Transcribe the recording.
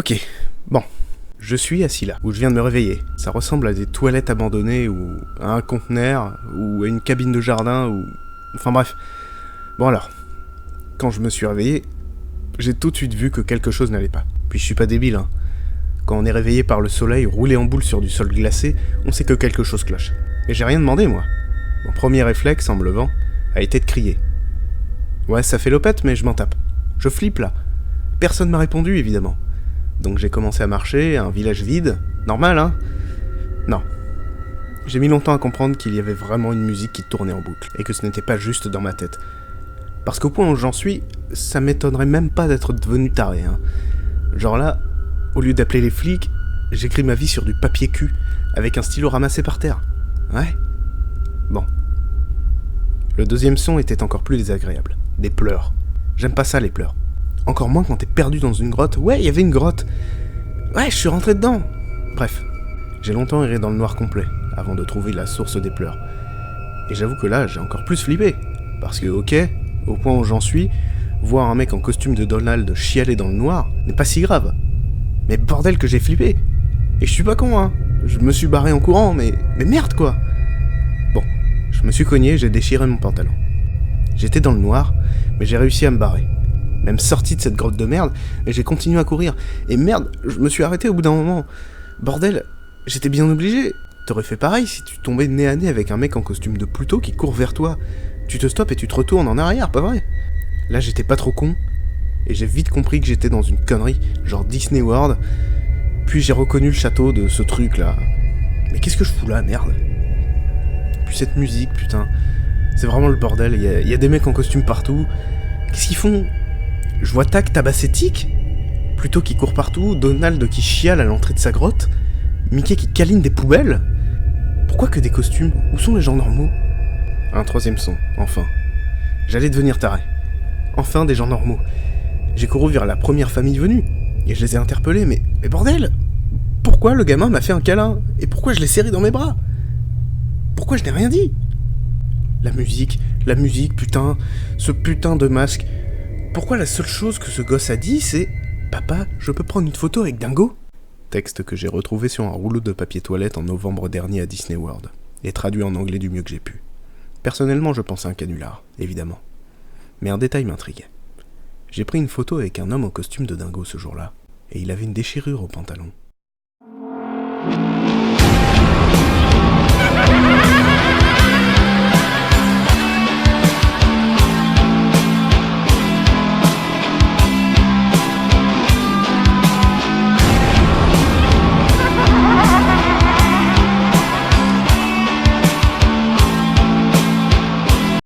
Ok, bon. Je suis assis là, où je viens de me réveiller. Ça ressemble à des toilettes abandonnées, ou à un conteneur, ou à une cabine de jardin, ou... Enfin bref. Bon alors, quand je me suis réveillé, j'ai tout de suite vu que quelque chose n'allait pas. Puis je suis pas débile, hein. Quand on est réveillé par le soleil roulé en boule sur du sol glacé, on sait que quelque chose cloche. Et j'ai rien demandé, moi. Mon premier réflexe, en me levant, a été de crier. Ouais, ça fait lopette, mais je m'en tape. Je flippe là. Personne m'a répondu, évidemment. Donc j'ai commencé à marcher, un village vide. Normal, hein? Non. J'ai mis longtemps à comprendre qu'il y avait vraiment une musique qui tournait en boucle, et que ce n'était pas juste dans ma tête. Parce qu'au point où j'en suis, ça m'étonnerait même pas d'être devenu taré, hein. Genre là, au lieu d'appeler les flics, j'écris ma vie sur du papier cul, avec un stylo ramassé par terre. Ouais. Bon. Le deuxième son était encore plus désagréable. Des pleurs. J'aime pas ça, les pleurs. Encore moins quand t'es perdu dans une grotte. Ouais, il y avait une grotte. Ouais, je suis rentré dedans. Bref, j'ai longtemps erré dans le noir complet, avant de trouver la source des pleurs. Et j'avoue que là, j'ai encore plus flippé. Parce que, ok, au point où j'en suis, voir un mec en costume de Donald chialer dans le noir n'est pas si grave. Mais bordel que j'ai flippé. Et je suis pas con, hein. Je me suis barré en courant, mais merde, quoi. Bon, je me suis cogné, j'ai déchiré mon pantalon. J'étais dans le noir, mais j'ai réussi à me barrer. Même sorti de cette grotte de merde, et j'ai continué à courir. Et merde, je me suis arrêté au bout d'un moment. Bordel, j'étais bien obligé. T'aurais fait pareil si tu tombais nez à nez avec un mec en costume de Pluto qui court vers toi. Tu te stoppes et tu te retournes en arrière, pas vrai? Là, j'étais pas trop con, et j'ai vite compris que j'étais dans une connerie, genre Disney World. Puis j'ai reconnu le château de ce truc là. Mais qu'est-ce que je fous là, merde? Puis cette musique, putain. C'est vraiment le bordel, il y a des mecs en costume partout. Qu'est-ce qu'ils font? Je vois Tac tabasser Tic, Pluto qui court partout, Donald qui chiale à l'entrée de sa grotte, Mickey qui câline des poubelles. Pourquoi que des costumes? Où sont les gens normaux? Un troisième son, enfin. J'allais devenir taré. Enfin des gens normaux. J'ai couru vers la première famille venue, et je les ai interpellés, mais bordel! Pourquoi le gamin m'a fait un câlin? Et pourquoi je l'ai serré dans mes bras? Pourquoi je n'ai rien dit? La musique, putain, ce putain de masque. Pourquoi la seule chose que ce gosse a dit, c'est « Papa, je peux prendre une photo avec Dingo ?» Texte que j'ai retrouvé sur un rouleau de papier toilette en novembre dernier à Disney World, et traduit en anglais du mieux que j'ai pu. Personnellement, je pensais à un canular, évidemment. Mais un détail m'intrigue. J'ai pris une photo avec un homme en costume de Dingo ce jour-là, et il avait une déchirure au pantalon.